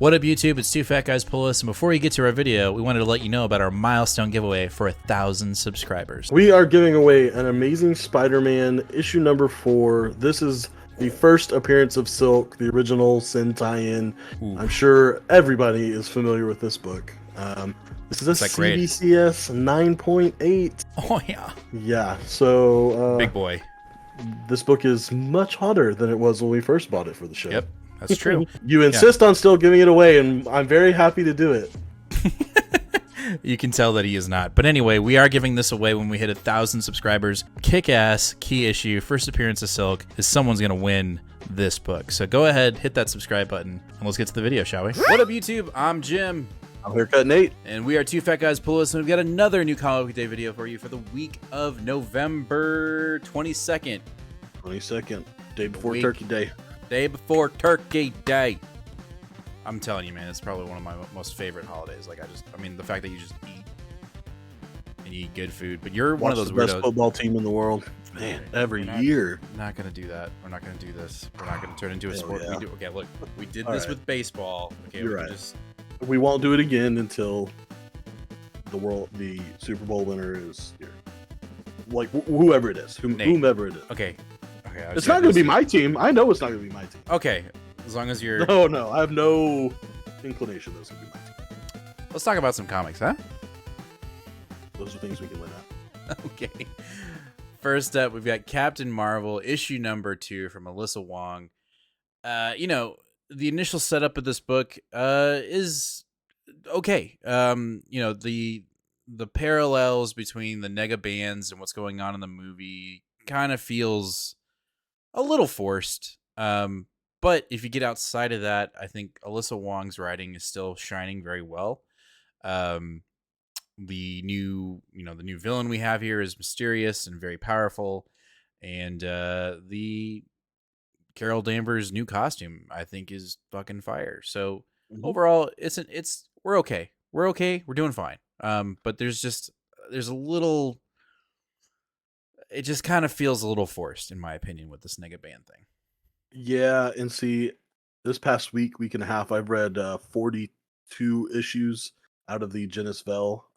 What up, YouTube? It's Two Fat Guys Pull Us, and before we get to our video, we wanted to let you know about our milestone giveaway for 1,000 subscribers. We are giving away an Amazing Spider-Man issue number 4. This is the first appearance of Silk, the original Sin tie-in. I'm sure everybody is familiar with this book. This is a CBCS 9.8. Oh, yeah. Yeah, so... Big boy. This book is much hotter than it was when we first bought it for the show. Yep, that's true. You insist on still giving it away, and I'm very happy to do it. You can tell that he is not. But anyway, we are giving this away when we hit 1,000 subscribers. Kick-ass, key issue, first appearance of Silk, is someone's going to win this book. So go ahead, hit that subscribe button, and let's get to the video, shall we? What up, YouTube? I'm Jim. I'm Haircut Nate. And we are Two Fat Guys Pull Us, and we've got another new Comic Book Day video for you for the week of November 22nd. 22nd, day before Turkey Day. Day before Turkey Day. I'm telling you, man, it's probably one of my most favorite holidays. Like, I mean, the fact that you just eat and eat good food. But you're one of those the weirdos. Best football team in the world, man. Every year. We're not gonna do that. We're not gonna do this. We're not gonna turn into a sport. Yeah. Okay, look, we did this with baseball. Okay, you're we right. We won't do it again until the Super Bowl winner is here. Like whoever it is, whomever it is. Okay. It's not going to be my team. I know it's not going to be my team. Okay, as long as you're. No, I have no inclination that it's going to be my team. Let's talk about some comics, huh? Those are things we can win at. Okay. First up, we've got Captain Marvel, issue number 2 from Alyssa Wong. You know, the initial setup of this book is okay. You know, the parallels between the nega bands and what's going on in the movie kind of feels a little forced. But if you get outside of that, I think Alyssa Wong's writing is still shining very well. The new villain we have here is mysterious and very powerful, and the Carol Danvers' new costume, I think, is fucking fire. So overall, we're okay. We're okay. We're doing fine. But there's a little. It just kind of feels a little forced, in my opinion, with this nega band thing. Yeah, and see, this past week and a half, I've read 42 issues out of the G.O.D.S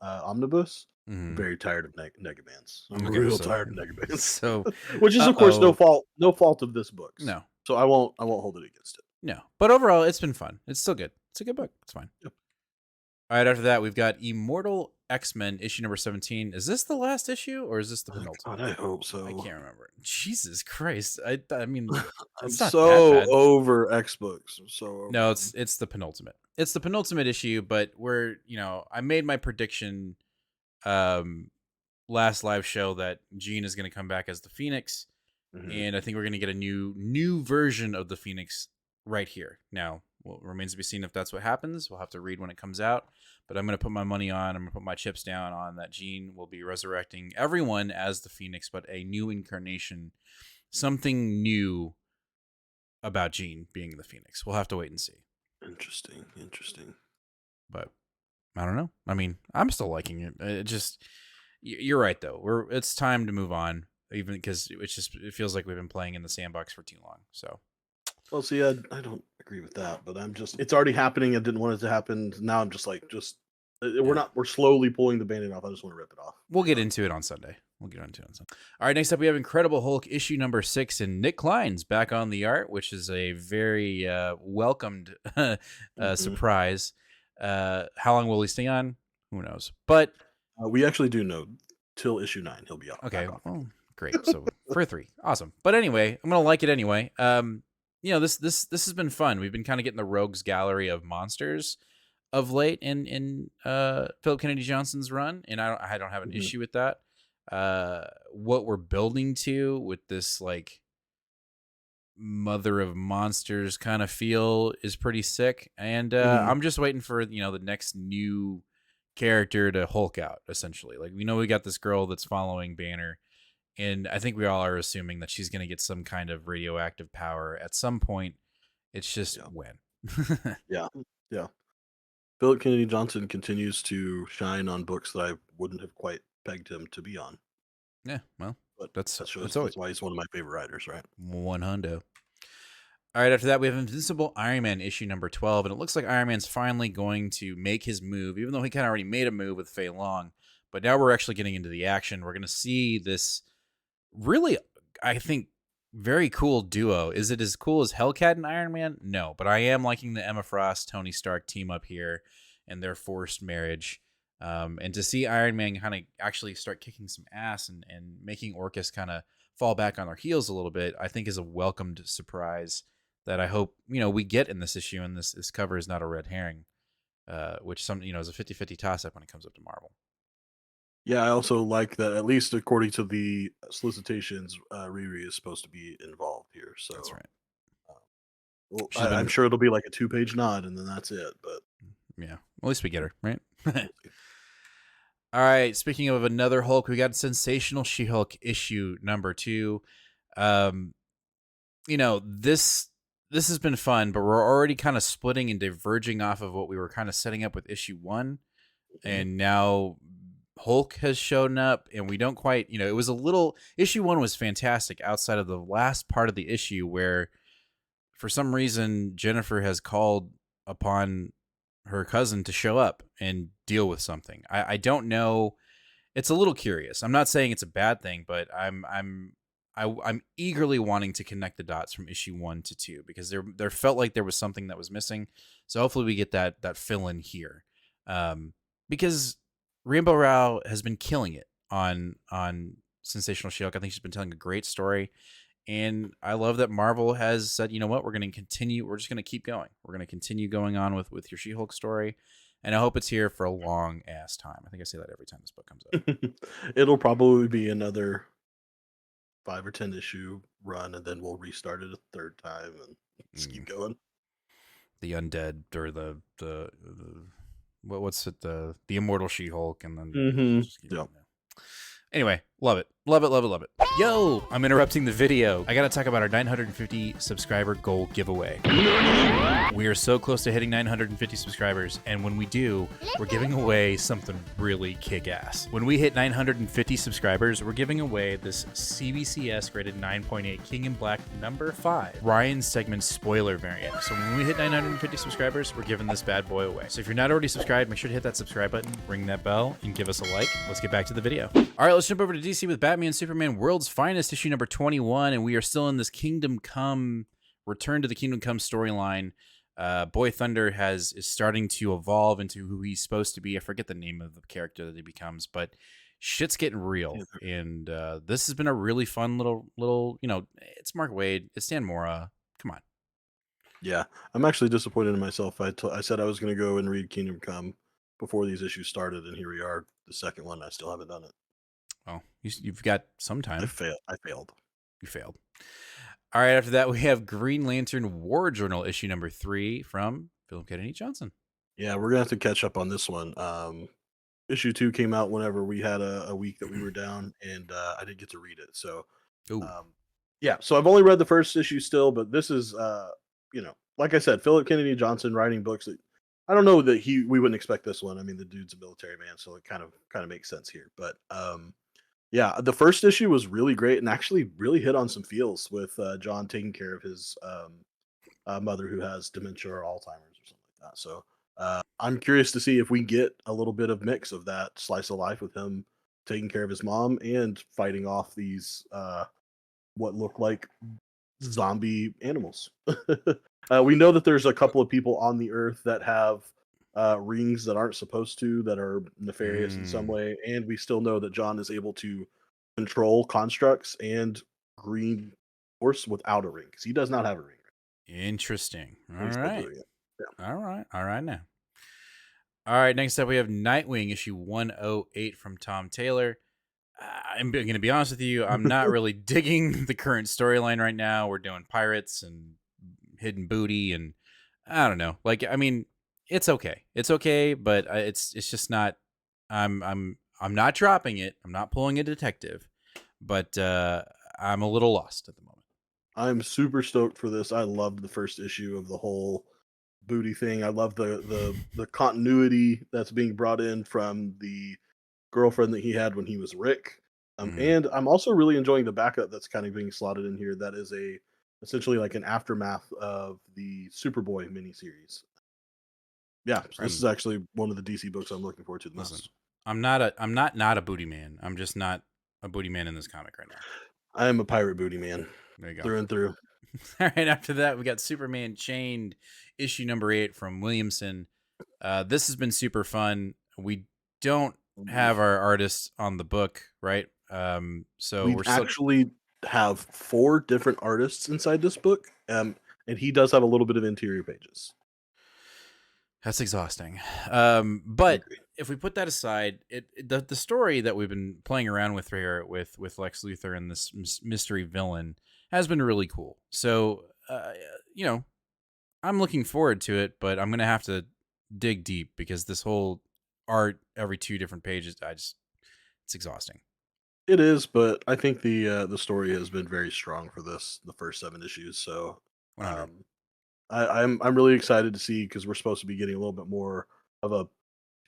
omnibus. I'm very tired of nega bands. I'm real tired of nega bands. So, which is of course no fault of this book. No, so I won't hold it against it. No, but overall, it's been fun. It's still good. It's a good book. It's fine. Yep. All right, after that, we've got Immortal X-Men, issue number 17. Is this the last issue, or is this the penultimate? God, I hope so. I can't remember. Jesus Christ. I mean, I'm so over X-Books. I'm so over No, it's the penultimate. It's the penultimate issue, but I made my prediction last live show that Jean is going to come back as the Phoenix, and I think we're going to get a new version of the Phoenix right here. Now, well, it remains to be seen if that's what happens. We'll have to read when it comes out. But I'm going to put my money on, I'm going to put my chips down on that Jean will be resurrecting everyone as the Phoenix, but a new incarnation, something new about Jean being the Phoenix. We'll have to wait and see. Interesting. But I don't know. I mean, I'm still liking it. It just, you're right though. It's time to move on, even because it feels like we've been playing in the sandbox for too long. So. Well, see, I don't agree with that, but it's already happening. I didn't want it to happen. Now I'm just we're slowly pulling the Band-Aid off. I just want to rip it off. We'll get into it on Sunday. All right, next up we have Incredible Hulk issue number 6, and Nick Klein's back on the art, which is a very welcomed surprise. How long will he stay on? Who knows? But we actually do know till issue 9 he'll be off. Okay, well, great. So for 3, awesome. But anyway, I'm gonna like it anyway. This has been fun. We've been kind of getting the rogues gallery of monsters of late in Philip Kennedy Johnson's run, and I don't have an issue with that. What we're building to with this like mother of monsters kind of feel is pretty sick, and I'm just waiting for the next new character to Hulk out. Essentially, like we got this girl that's following Banner. And I think we all are assuming that she's going to get some kind of radioactive power at some point. It's just when. Yeah. Philip Kennedy Johnson continues to shine on books that I wouldn't have quite pegged him to be on. Yeah, well, but that's why he's one of my favorite writers, right? 100. All right, after that, we have Invincible Iron Man issue number 12, and it looks like Iron Man's finally going to make his move, even though he kind of already made a move with Fei Long. But now we're actually getting into the action. We're going to see this really, I think, very cool duo. Is it as cool as Hellcat and Iron Man? No, but I am liking the Emma Frost, Tony Stark team up here and their forced marriage. And to see Iron Man kind of actually start kicking some ass and making Orcus kind of fall back on their heels a little bit, I think is a welcomed surprise that I hope, we get in this issue, and this cover is not a red herring, which is a 50-50 toss-up when it comes up to Marvel. Yeah, I also like that, at least according to the solicitations, Riri is supposed to be involved here. That's So, right. uh, well, She's I'm been, sure it'll be like a 2-page nod, and then that's it. But yeah, at least we get her, right? we'll see. All right. Speaking of another Hulk, we got Sensational She-Hulk issue number 2. Um, this has been fun, but we're already kind of splitting and diverging off of what we were kind of setting up with issue 1, Mhm. and now Hulk has shown up, and we don't quite, it was a little. Issue 1 was fantastic outside of the last part of the issue where, for some reason, Jennifer has called upon her cousin to show up and deal with something. I don't know. It's a little curious. I'm not saying it's a bad thing, but I'm eagerly wanting to connect the dots from issue 1 to 2, because there felt like there was something that was missing. So hopefully we get that fill in here, because Rainbow Rowell has been killing it on Sensational She-Hulk. I think she's been telling a great story, and I love that Marvel has said, you know what, we're going to continue. We're just going to keep going. We're going to continue going on with your She-Hulk story. And I hope it's here for a long ass time. I think I say that every time this book comes up. It'll probably be another 5 or 10 issue run, and then we'll restart it a third time and just keep Mm. going. The undead, or the what's it, the immortal She-Hulk, and then Mm-hmm. just keep Yeah. going. Anyway, love it. Love it, love it, love it. Yo, I'm interrupting the video. I gotta talk about our 950 subscriber goal giveaway. We are so close to hitting 950 subscribers, and when we do, we're giving away something really kick-ass. When we hit 950 subscribers, we're giving away this CBCS graded 9.8 King in Black number 5 Ryan's segment spoiler variant. So when we hit 950 subscribers, we're giving this bad boy away. So if you're not already subscribed, make sure to hit that subscribe button, ring that bell, and give us a like. Let's get back to the video. All right, let's jump over to DC with Batman Superman World's Finest issue number 21, and we are still in this Kingdom Come, Return to the Kingdom Come storyline. Boy Thunder is starting to evolve into who he's supposed to be. I forget the name of the character that he becomes, but shit's getting real. And this has been a really fun little. It's Mark Waid, it's Dan Mora. Come on. Yeah, I'm actually disappointed in myself. I said I was going to go and read Kingdom Come before these issues started, and here we are, the second one. I still haven't done it. Well, you've got some time. I failed. You failed. All right, after that, we have Green Lantern War Journal issue number 3 from Philip Kennedy Johnson. Yeah, we're gonna have to catch up on this one. Issue 2 came out whenever we had a week that we were down, and I didn't get to read it. So, Ooh. um, yeah, so I've only read the first issue still, but this is, like I said, Philip Kennedy Johnson writing books that I don't know that we wouldn't expect this one. I mean, the dude's a military man, so it kind of makes sense here. But yeah, the first issue was really great and actually really hit on some feels with John taking care of his mother who has dementia or Alzheimer's or something like that. So I'm curious to see if we get a little bit of mix of that slice of life with him taking care of his mom and fighting off these what look like zombie animals. We know that there's a couple of people on the earth that have rings that aren't supposed to, that are nefarious in some way, and we still know that John is able to control constructs and green force without a ring, because he does not have a ring. Interesting. All He's still right. doing it. Yeah. All right. All right now. All right, next up we have Nightwing issue 108 from Tom Taylor. I'm going to be honest with you, I'm not really digging the current storyline right now. We're doing pirates and hidden booty, and I don't know. Like, I mean, it's okay. It's okay, but it's just not. I'm not dropping it. I'm not pulling a detective, but I'm a little lost at the moment. I'm super stoked for this. I loved the first issue of the whole booty thing. I love the continuity that's being brought in from the girlfriend that he had when he was Rick. Mhm. And I'm also really enjoying the backup that's kind of being slotted in here. That is a essentially like an aftermath of the Superboy miniseries. Yeah, so this And is actually one of the DC books I'm looking forward to the listen, most. I'm not a booty man. I'm just not a booty man in this comic right now. I am a pirate booty man There you go. through and through. All right, after that, we got Superman Chained, issue number 8 from Williamson. This has been super fun. We don't have our artists on the book, right? So We we're still. actually have 4 different artists inside this book, and he does have a little bit of interior pages. That's exhausting. I But agree. if we put that aside, the story that we've been playing around with here with Lex Luthor and this mystery villain has been really cool. So you know, I'm looking forward to it, but I'm gonna have to dig deep because this whole art every 2 different pages, it's exhausting. It is, but I think the story has been very strong for the first 7 issues. So 100. um, I'm really excited to see because we're supposed to be getting a little bit more of a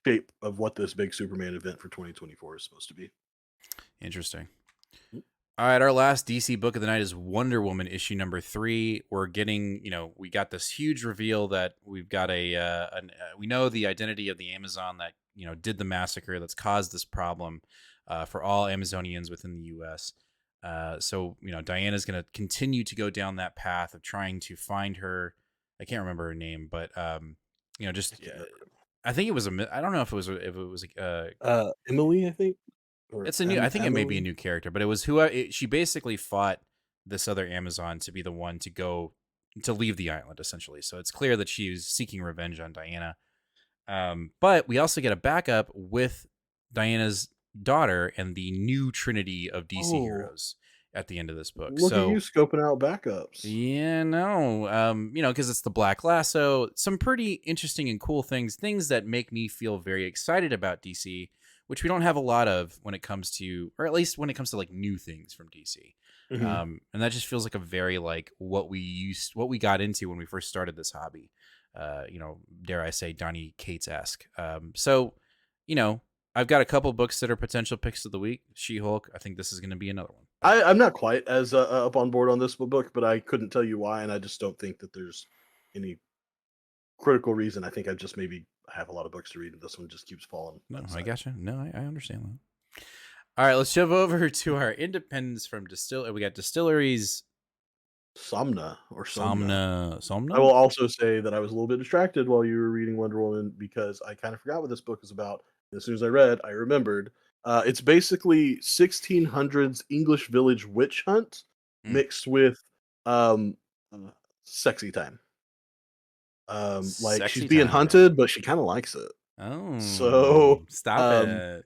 shape of what this big Superman event for 2024 is supposed to be. Interesting. Mm. All right, our last DC book of the night is Wonder Woman issue number 3. We're getting, we got this huge reveal that we've got we know the identity of the Amazon that did the massacre that's caused this problem for all Amazonians within the U.S. So Diana's going to continue to go down that path of trying to find her. I can't remember her name, but I just can't remember. I think it was I don't know if it was Emily, I think, or it's a new. I think it may be a Emily. new character, but it was she basically fought this other Amazon to be the one to go to leave the island, essentially. So it's clear that she's seeking revenge on Diana. But we also get a backup with Diana's daughter and the new trinity of DC Oh, heroes at the end of this book. look at you So scoping out backups. yeah, no, because it's the Black Lasso. Some pretty interesting and cool things that make me feel very excited about DC, which we don't have a lot of when it comes to, or at least when it comes to like new things from DC. Hmm. And that just feels like a very like what we got into when we first started this hobby. Dare I say, Donny Cates esque. So, you know, I've got a couple books that are potential picks of the week. She-Hulk. I think this is going to be another one. I'm not quite as up on board on this book, but I couldn't tell you why, and I just don't think that there's any critical reason. I think I just maybe have a lot of books to read, and this one just keeps falling by No, the I side. gotcha. No, I understand that. All right, let's jump over to our independence from distill. We got distilleries Somna or Somna. Somna I will Somna. also say that I was a little bit distracted while you were reading Wonder Woman because I kind of forgot what this book is about. As soon as I read, I remembered. It's basically 1600s English village witch hunt Mm. mixed with um, uh, sexy time. Like she's Sexy being time. hunted, but she kind of likes it. Oh, So stop um, it!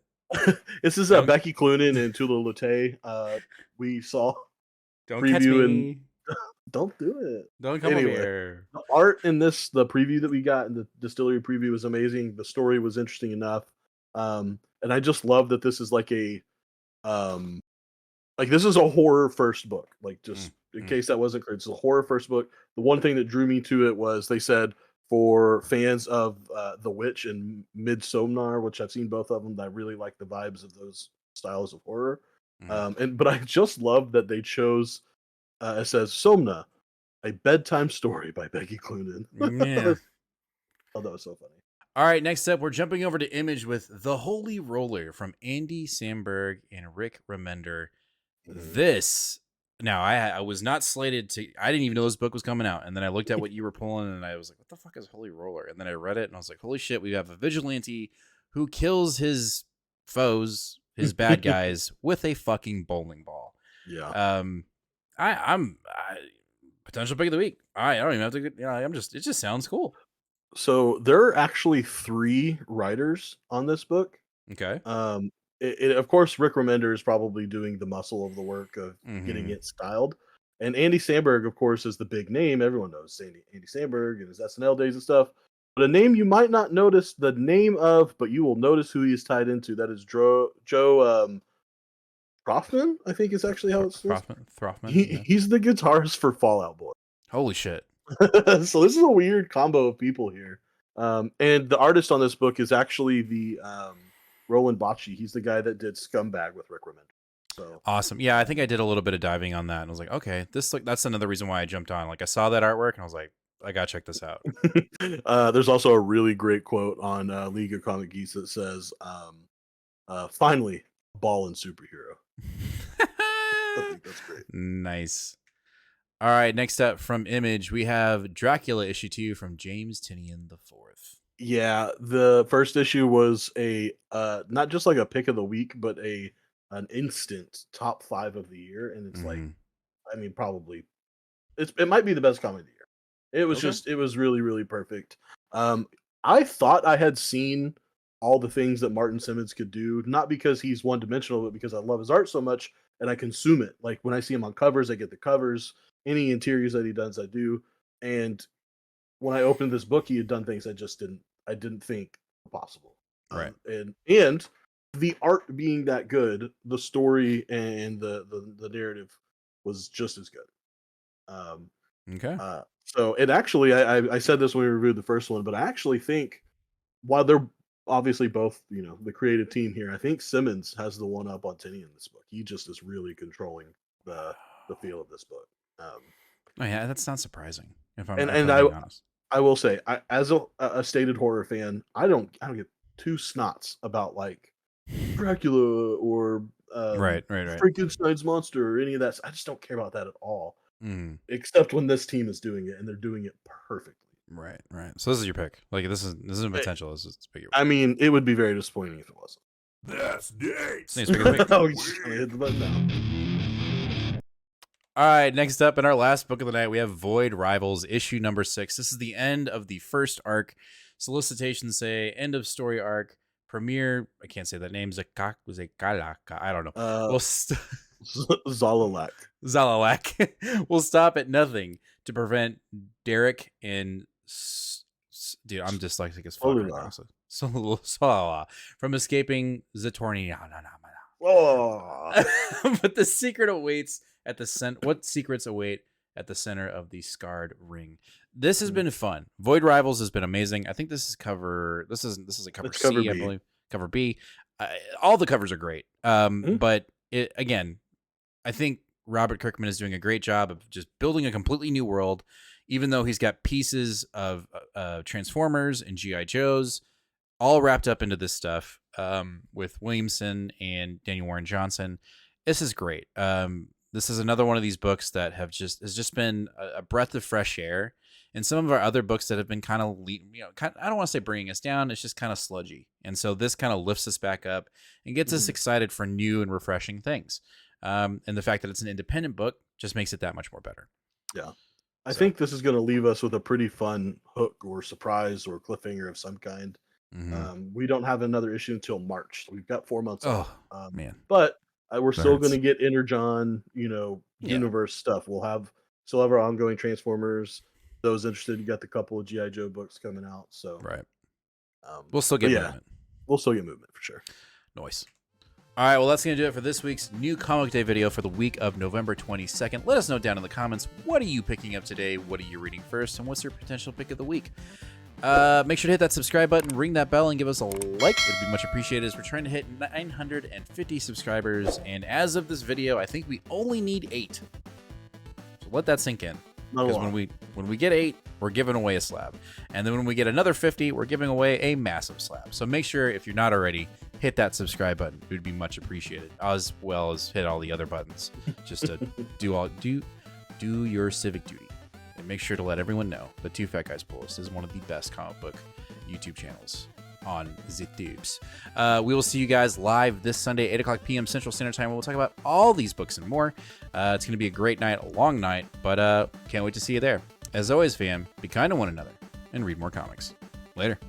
this is Don't Becky Cloonan and Tula Lute. We saw don't catch preview and me. don't do it. Don't come over Anyway, here. the art in the preview that we got in the distillery preview was amazing. The story was interesting enough. And I just love that this is um, like this is a horror first book. Like Mm, just in mm, case that wasn't clear, it's a horror first book. The one thing that drew me to it was they said for fans of The Witch and Midsommar, which I've seen both of them, that I really like the vibes of those styles of horror. mm. But I just love that they chose it says Somna, a bedtime story by Becky Cloonan. Yeah. Oh, that was so funny. All right, next up, we're jumping over to Image with The Holy Roller from Andy Samberg and Rick Remender. Mhm. This now I was not slated to. I didn't even know this book was coming out, and then I looked at what you were pulling, and I was like, "What the fuck is Holy Roller?" And then I read it, and I was like, "Holy shit! We have a vigilante who kills his foes, his bad guys, with a fucking bowling ball." Yeah. Um, I'm potential pick of the week. I don't even have to. I'm just. It just sounds cool. So there are actually 3 writers on this book. Okay. Um, of course, Rick Remender is probably doing the muscle of the work of getting Mm-hmm. it styled. And Andy Samberg, of course, is the big name. Everyone knows Andy Samberg and his SNL days and stuff. But a name you might not notice the name of, but you will notice who he is tied into. That is Joe Troffman, I think is actually how it says. Throffman. Yeah. He's the guitarist for Fallout Boy. Holy shit. So this is a weird combo of people here. And the artist on this book is actually the Roland Bocce. He's the guy that did Scumbag with Rick Remender. So awesome. Yeah, I think I did a little bit of diving on that, and I was like, okay, that's another reason why I jumped on. Like, I saw that artwork, and I was like, I gotta check this out. there's also a really great quote on League of Comic Geeks that says, "Finally, ball and superhero." I think that's great. Nice. All right, next up from Image, we have Dracula issue 2 from James Tynion the Fourth. Yeah, the first issue was a not just like a pick of the week, but an instant top 5 of the year, and it's like, Mm-hmm. I mean, probably it might be the best comic of the year. Okay. It was really really perfect. Um, I thought I had seen all the things that Martin Simmons could do, not because he's one dimensional, but because I love his art so much and I consume it. Like when I see him on covers, I get the covers. Any interiors that he does, I do. And when I opened this book, he had done things I didn't think were possible. Right. And the art being that good, the story and the narrative was just as good. Um, Okay. so it actually, I said this when we reviewed the first one, but I actually think while they're obviously both, the creative team here, I think Simmons has the one up on Tinian in this book. He just is really controlling the feel of this book. Oh yeah, that's not surprising. If I'm And if and I'm being honest. I will say, as a stated horror fan, I don't get two snots about like Dracula or Right. Frankenstein's monster or any of that. I just don't care about that at all. Mm, Except when this team is doing it and they're doing it perfectly. right. So this is your pick. Like this isn't Eh, potential. This is pick your I mean, it would be very disappointing if it wasn't. That's Snake's Nate's. pick of the week. Oh, he's just gonna hit the button now. All right, next up in our last book of the night, we have Void Rivals, issue number 6. This is the end of the first arc. Solicitations say end of story arc. Premiere, I can't say that name. Zakalaka, I don't know. Uh, Well, Zalalak. Zalalak will stop at nothing to prevent Derek and dude, I'm dyslexic as fuck right now. So from escaping Zatorni. Oh, But the secret awaits at the center. What secrets await at the center of the scarred ring? This has been fun. Void Rivals has been amazing. I think this is cover. This is a cover it's C, cover I B. believe. Cover B. All the covers are great. But it again, I think Robert Kirkman is doing a great job of just building a completely new world. Even though he's got pieces of Transformers and GI Joes all wrapped up into this stuff with Williamson and Daniel Warren Johnson. This is great. This is another one of these books that has just been a breath of fresh air. And some of our other books that have been kind of, I don't want to say bringing us down. It's just kind of sludgy. And so this kind of lifts us back up and gets us excited for new and refreshing things. And the fact that it's an independent book just makes it that much more better. Yeah. I think this is going to leave us with a pretty fun hook or surprise or cliffhanger of some kind. Mm-hmm. We don't have another issue until March. So we've got 4 months off. Man. But we're still Hurts. going to get Energon, universe stuff. We'll still have our ongoing Transformers. Those interested, you got the couple of G.I. Joe books coming out. So Right. We'll still get movement. We'll still get movement for sure. Nice. All right, well, that's going to do it for this week's new Comic Day video for the week of November 22nd. Let us know down in the comments, what are you picking up today? What are you reading first? And what's your potential pick of the week? Make sure to hit that subscribe button, ring that bell, and give us a like. It would be much appreciated as we're trying to hit 950 subscribers. And as of this video, I think we only need 8. So let that sink in. Because when we get 8, we're giving away a slab. And then when we get another 50, we're giving away a massive slab. So make sure, if you're not already, hit that subscribe button. It would be much appreciated, as well as hit all the other buttons just to do your civic duty. And make sure to let everyone know that Two Fat Guys Pulls is one of the best comic book YouTube channels on the tubes. We will see you guys live this Sunday, 8 o'clock p.m. Central Standard Time, where we'll talk about all these books and more. It's going to be a great night, a long night, but can't wait to see you there. As always, fam, be kind to one another and read more comics. Later.